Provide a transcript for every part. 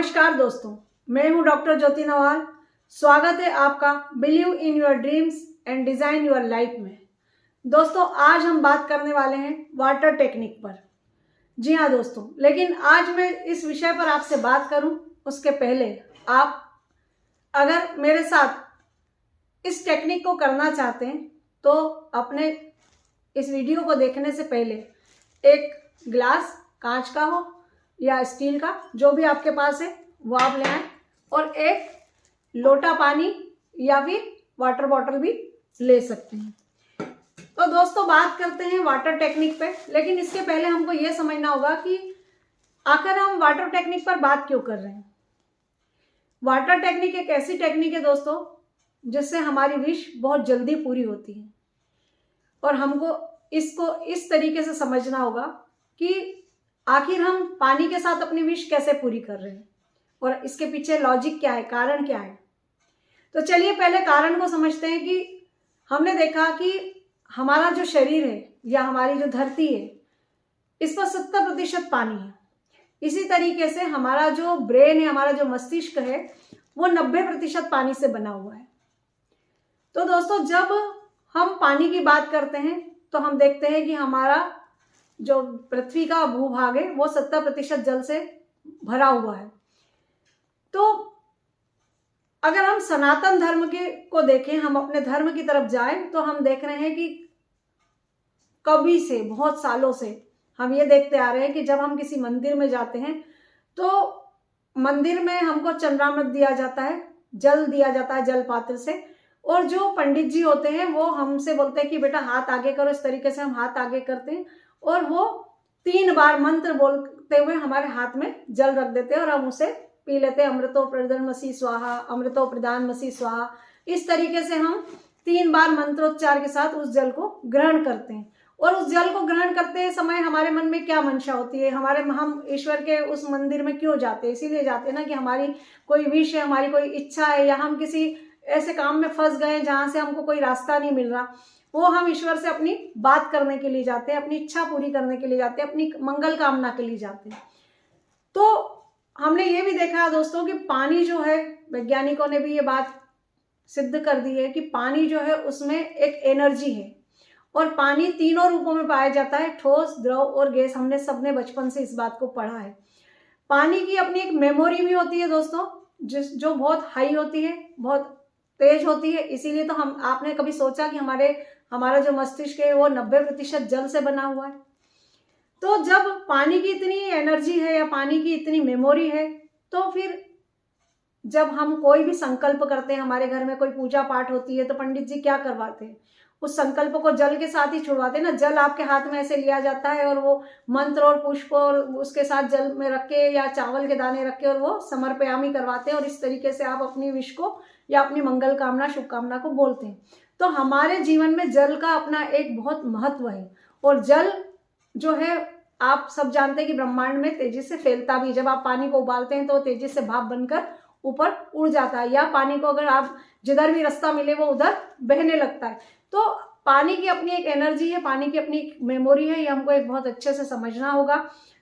नमस्कार दोस्तों, मैं हूं डॉक्टर ज्योति नवाल। स्वागत है आपका believe in your dreams and design your life में। दोस्तों, आज हम बात करने वाले हैं वाटर टेक्निक पर। जी हाँ दोस्तों, लेकिन आज मैं इस विषय पर आपसे बात करूं उसके पहले आप अगर मेरे साथ इस टेक्निक को करना चाहते हैं तो अपने इस वीडियो को देखने से पहले एक गिलास कांच का हो या स्टील का, जो भी आपके पास है वो आप ले आए, और एक लोटा पानी या फिर वाटर बॉटल भी ले सकते हैं। तो दोस्तों, बात करते हैं वाटर टेक्निक पे। लेकिन इसके पहले हमको ये समझना होगा कि आखिर हम वाटर टेक्निक पर बात क्यों कर रहे हैं। वाटर टेक्निक एक ऐसी टेक्निक है दोस्तों जिससे हमारी विश बहुत जल्दी पूरी होती है, और हमको इसको इस तरीके से समझना होगा कि आखिर हम पानी के साथ अपनी विश कैसे पूरी कर रहे हैं और इसके पीछे लॉजिक क्या है, कारण क्या है। तो चलिए पहले कारण को समझते हैं कि हमने देखा कि हमारा जो शरीर है या हमारी जो धरती है, इस पर 70% पानी है। इसी तरीके से हमारा जो ब्रेन है, हमारा जो मस्तिष्क है, वो 90% पानी से बना हुआ है। तो दोस्तों, जब हम पानी की बात करते हैं तो हम देखते हैं कि हमारा जो पृथ्वी का भूभाग है वो 70% जल से भरा हुआ है। तो अगर हम सनातन धर्म को देखें, हम अपने धर्म की तरफ जाएं, तो हम देख रहे हैं कि कभी से, बहुत सालों से हम ये देखते आ रहे हैं कि जब हम किसी मंदिर में जाते हैं तो मंदिर में हमको चंद्रामृत दिया जाता है, जल दिया जाता है जल पात्र से, और जो पंडित जी होते हैं वो हमसे बोलते हैं कि बेटा हाथ आगे करो। इस तरीके से हम हाथ आगे करते हैं और वो 3 बार मंत्र बोलते हुए हमारे हाथ में जल रख देते हैं और हम उसे पी लेते हैं। अमृतो प्रधानमसी स्वाहा, अमृतो प्रधानमसी स्वाहा। इस तरीके से हम 3 बार मंत्रोच्चार के साथ उस जल को ग्रहण करते हैं। और उस जल को ग्रहण करते समय हमारे मन में क्या मंशा होती है, हम ईश्वर के उस मंदिर में क्यों जाते हैं? इसीलिए जाते हैं ना कि हमारी कोई विश है, हमारी कोई इच्छा है, या हम किसी ऐसे काम में फंस गए जहां से हमको कोई रास्ता नहीं मिल रहा, वो हम ईश्वर से अपनी बात करने के लिए जाते हैं, अपनी इच्छा पूरी करने के लिए जाते हैं, अपनी मंगल कामना के लिए जाते हैं। तो हमने ये भी देखा है दोस्तों कि पानी जो है, वैज्ञानिकों ने भी ये बात सिद्ध कर दी है कि पानी जो है उसमें एक एनर्जी है, और पानी तीनों रूपों में पाया जाता है, ठोस, द्रव और गैस। हमने सबने बचपन से इस बात को पढ़ा है। पानी की अपनी एक मेमोरी भी होती है दोस्तों, जो बहुत हाई होती है, बहुत तेज होती है। इसीलिए तो आपने कभी सोचा कि हमारा जो मस्तिष्क है वो 90% जल से बना हुआ है। तो जब पानी की इतनी एनर्जी है या पानी की इतनी मेमोरी है, तो फिर जब हम कोई भी संकल्प करते हैं, हमारे घर में कोई पूजा पाठ होती है, तो पंडित जी क्या करवाते हैं? उस संकल्प को जल के साथ ही छुड़वाते हैं ना। जल आपके हाथ में ऐसे लिया जाता है और वो मंत्र और पुष्प और उसके साथ जल में रख के या चावल के दाने रख के और वो समर्पयामी करवाते हैं, और इस तरीके से आप अपनी विश को या अपनी मंगल कामना, शुभकामना को बोलते हैं। तो हमारे जीवन में जल का अपना एक बहुत महत्व है। और जल जो है, आप सब जानते हैं कि ब्रह्मांड में तेजी से फैलता भी। जब आप पानी को उबालते हैं तो तेजी से भाप बनकर ऊपर उड़ जाता है, या पानी को अगर आप जिधर भी रास्ता मिले वो उधर बहने लगता है। तो पानी की अपनी एक एनर्जी है, पानी की अपनी एक मेमोरी है, ये हमको एक बहुत अच्छे से समझना होगा।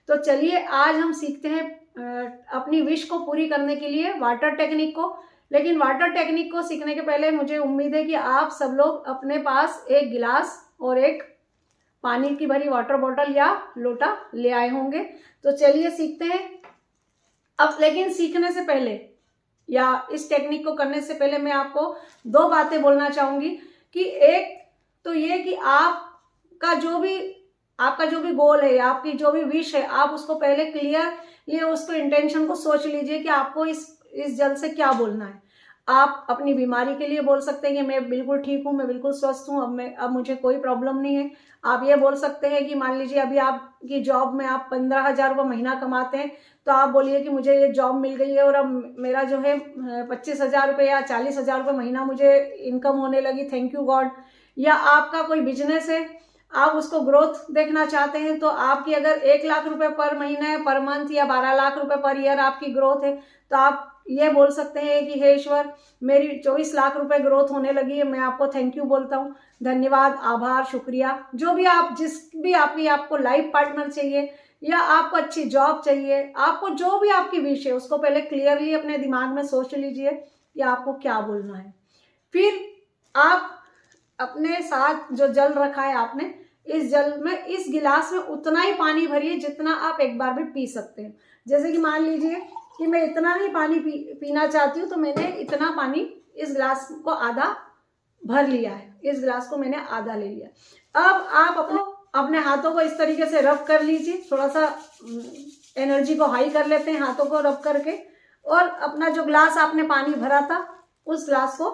तो चलिए आज हम सीखते हैं अपनी विश को पूरी करने के लिए वाटर टेक्निक को। लेकिन वाटर टेक्निक को सीखने के पहले मुझे उम्मीद है कि आप सब लोग अपने पास एक गिलास और एक पानी की भरी वाटर बॉटल या लोटा ले आए होंगे। तो चलिए सीखते हैं। अब लेकिन सीखने से पहले या इस टेक्निक को करने से पहले मैं आपको 2 बातें बोलना चाहूंगी कि एक तो ये कि आपका जो भी गोल है, आपकी जो भी विश है, आप उसको पहले क्लियर उसको इंटेंशन को सोच लीजिए कि आपको इस जल से क्या बोलना है। आप अपनी बीमारी के लिए बोल सकते हैं कि मैं बिल्कुल ठीक हूँ, मैं बिल्कुल स्वस्थ हूँ, अब मुझे कोई प्रॉब्लम नहीं है। आप ये बोल सकते हैं कि मान लीजिए अभी आपकी जॉब में आप 15,000 रुपये महीना कमाते हैं, तो आप बोलिए कि मुझे ये जॉब मिल गई है और अब मेरा जो है 25,000 रुपये या 40,000 रुपये महीना मुझे इनकम होने लगी, थैंक यू गॉड। या आपका कोई बिजनेस है, आप उसको ग्रोथ देखना चाहते हैं, तो आपकी अगर 1 लाख रुपए पर महीना है, पर मंथ, या 12 लाख रुपए पर ईयर आपकी ग्रोथ है, तो आप ये बोल सकते हैं कि हे ईश्वर, मेरी 24 लाख रुपए ग्रोथ होने लगी है, मैं आपको थैंक यू बोलता हूँ, धन्यवाद, आभार, शुक्रिया। जो भी आप आपको लाइफ पार्टनर चाहिए, या आपको अच्छी जॉब चाहिए, आपको जो भी आपकी विश है उसको पहले क्लियरली अपने दिमाग में सोच लीजिए कि आपको क्या बोलना है। फिर आप अपने साथ जो जल रखा है आपने, इस जल में, इस गिलास में उतना ही पानी भरिए जितना आप एक बार में पी सकते हैं। जैसे कि मान लीजिए कि मैं इतना ही पानी पीना चाहती हूँ, तो मैंने इतना पानी इस गिलास को आधा भर लिया है, इस गिलास को मैंने आधा ले लिया। अब आप अपने हाथों को इस तरीके से रब कर लीजिए, थोड़ा सा एनर्जी को हाई कर लेते हैं हाथों को रब करके, और अपना जो ग्लास आपने पानी भरा था उस ग्लास को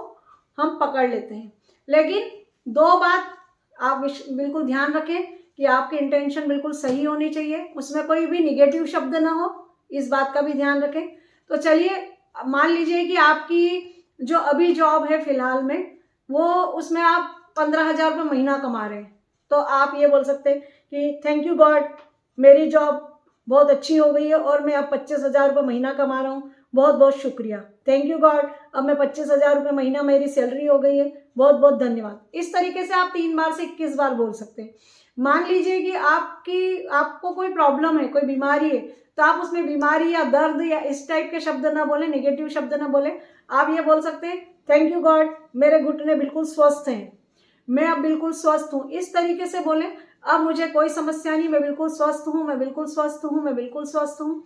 हम पकड़ लेते हैं। लेकिन दो बात आप बिल्कुल ध्यान रखें कि आपकी इंटेंशन बिल्कुल सही होनी चाहिए, उसमें कोई भी निगेटिव शब्द ना हो, इस बात का भी ध्यान रखें। तो चलिए, मान लीजिए कि आपकी जो अभी जॉब है फिलहाल में, वो उसमें आप 15,000 रुपये महीना कमा रहे हैं, तो आप ये बोल सकते हैं कि थैंक यू गॉड, मेरी जॉब बहुत अच्छी हो गई है और मैं अब 25,000 रुपये महीना कमा रहा हूँ, बहुत बहुत शुक्रिया, थैंक यू गॉड, अब मैं 25,000 रुपये महीना मेरी सैलरी हो गई है, बहुत बहुत धन्यवाद। इस तरीके से आप 3 बार से 21 बार बोल सकते हैं। मान लीजिए कि आपको कोई प्रॉब्लम है, कोई बीमारी है, तो आप उसमें बीमारी या दर्द या इस टाइप के शब्द ना बोले, नेगेटिव शब्द ना बोले, आप ये बोल सकते हैं थैंक यू गॉड, मेरे घुटने बिल्कुल स्वस्थ हैं, मैं अब बिल्कुल स्वस्थ हूँ। इस तरीके से बोलें, अब मुझे कोई समस्या नहीं, मैं बिल्कुल स्वस्थ हूँ, मैं बिल्कुल स्वस्थ हूँ, मैं बिल्कुल स्वस्थ हूँ।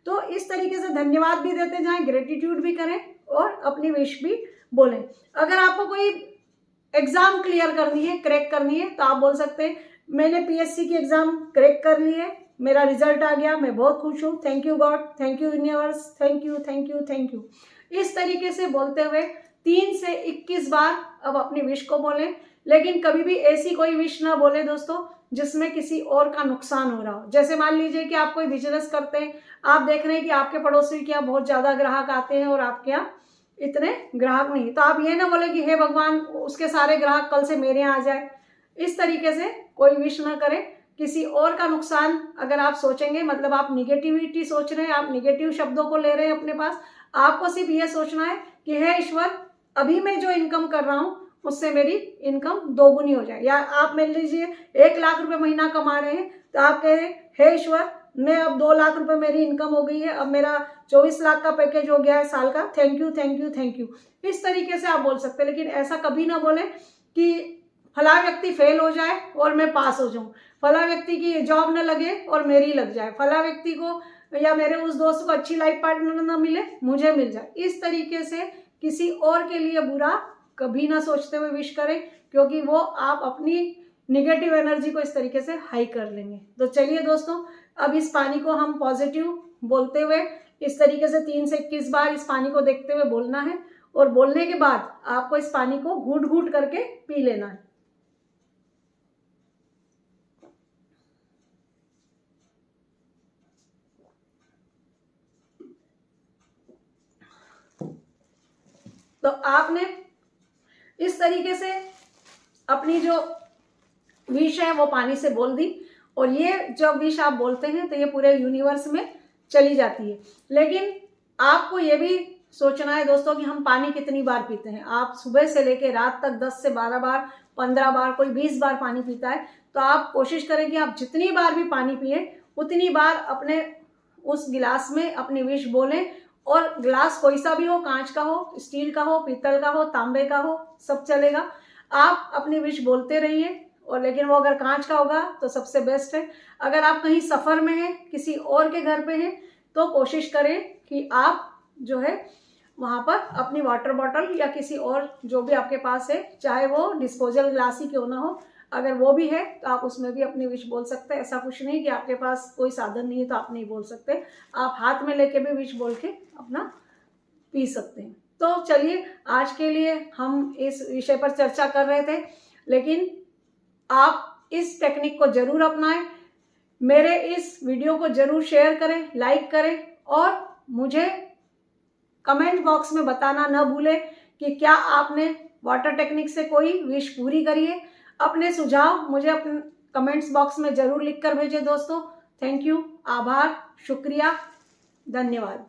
तो इस तरीके से धन्यवाद भी देते जाएं, ग्रेटिट्यूड भी करें और अपनी विश भी बोलें। अगर आपको कोई एग्जाम क्लियर करनी है, क्रैक करनी है, तो आप बोल सकते हैं मैंने पीएससी की एग्जाम क्रैक कर ली है, मेरा रिजल्ट आ गया, मैं बहुत खुश हूँ, thank you God, thank you universe, thank you thank you thank you. इस तरीके से बोलते हुए 3 से 21 बार अब अपनी विश को बोलें। लेकिन कभी भी ऐसी कोई विश ना बोले दोस्तों जिसमें किसी और का नुकसान हो रहा हो। जैसे मान लीजिए कि आप कोई बिजनेस करते हैं, आप देख रहे हैं कि आपके पड़ोसी के यहाँ बहुत ज्यादा ग्राहक आते हैं और आपके यहाँ इतने ग्राहक नहीं, तो आप ये ना बोले कि हे भगवान उसके सारे ग्राहक कल से मेरे यहाँ आ जाए। इस तरीके से कोई विश ना करें। किसी और का नुकसान अगर आप सोचेंगे, मतलब आप निगेटिविटी सोच रहे हैं, आप निगेटिव शब्दों को ले रहे हैं अपने पास, आपको सिर्फ ये सोचना है कि हे ईश्वर, अभी मैं जो इनकम कर रहा हूँ उससे मेरी इनकम दोगुनी हो जाए। या आप मान लीजिए 1 लाख रुपए महीना कमा रहे हैं, तो आप कह रहे हैं हे ईश्वर, मैं अब 2 लाख रुपए मेरी इनकम हो गई है, अब मेरा 24 लाख का पैकेज हो गया है साल का, thank you thank you thank you. इस तरीके से आप बोल सकते हैं। लेकिन ऐसा कभी ना बोले कि फला व्यक्ति फेल हो जाए और मैं पास हो जाऊं, फला व्यक्ति की जॉब न लगे और मेरी लग जाए, फला व्यक्ति को या मेरे उस दोस्त को अच्छी लाइफ पार्टनर न मिले, मुझे मिल जाए। इस तरीके से किसी और के लिए बुरा कभी ना सोचते हुए विश करें, क्योंकि वो आप अपनी निगेटिव एनर्जी को इस तरीके से हाई कर लेंगे। तो चलिए दोस्तों, अब इस पानी को हम पॉजिटिव बोलते हुए इस तरीके से 3 से 21 बार इस पानी को देखते हुए बोलना है, और बोलने के बाद आपको इस पानी को घूट घूट करके पी लेना है। तो आपने इस तरीके से अपनी जो विश है वो पानी से बोल दी, और ये जब विश आप बोलते हैं तो ये पूरे यूनिवर्स में चली जाती है। लेकिन आपको ये भी सोचना है दोस्तों कि हम पानी कितनी बार पीते हैं। आप सुबह से लेकर रात तक 10 से 12 बार, 15 बार, कोई 20 बार पानी पीता है, तो आप कोशिश करें कि आप जितनी बार भी पानी पिए उतनी बार अपने उस गिलास में अपनी विश बोलें। और गिलास कोई सा भी हो, कांच का हो, स्टील का हो, पीतल का हो, तांबे का हो, सब चलेगा। आप अपनी विश बोलते रहिए, और लेकिन वो अगर कांच का होगा तो सबसे बेस्ट है। अगर आप कहीं सफर में हैं, किसी और के घर पे हैं, तो कोशिश करें कि आप जो है वहां पर अपनी वाटर बॉटल या किसी और जो भी आपके पास है, चाहे वो डिस्पोजल ग्लास ही क्यों ना हो, अगर वो भी है तो आप उसमें भी अपनी विश बोल सकते हैं। ऐसा कुछ नहीं कि आपके पास कोई साधन नहीं है तो आप नहीं बोल सकते, आप हाथ में लेके भी विश बोल के अपना पी सकते हैं। तो चलिए, आज के लिए हम इस विषय पर चर्चा कर रहे थे, लेकिन आप इस टेक्निक को जरूर अपनाएं। मेरे इस वीडियो को जरूर शेयर करें, लाइक करें, और मुझे कमेंट बॉक्स में बताना न भूलें कि क्या आपने वाटर टेक्निक से कोई विश पूरी करी है। अपने सुझाव मुझे अपने कमेंट्स बॉक्स में जरूर लिखकर भेजें दोस्तों। थैंक यू, आभार, शुक्रिया, धन्यवाद।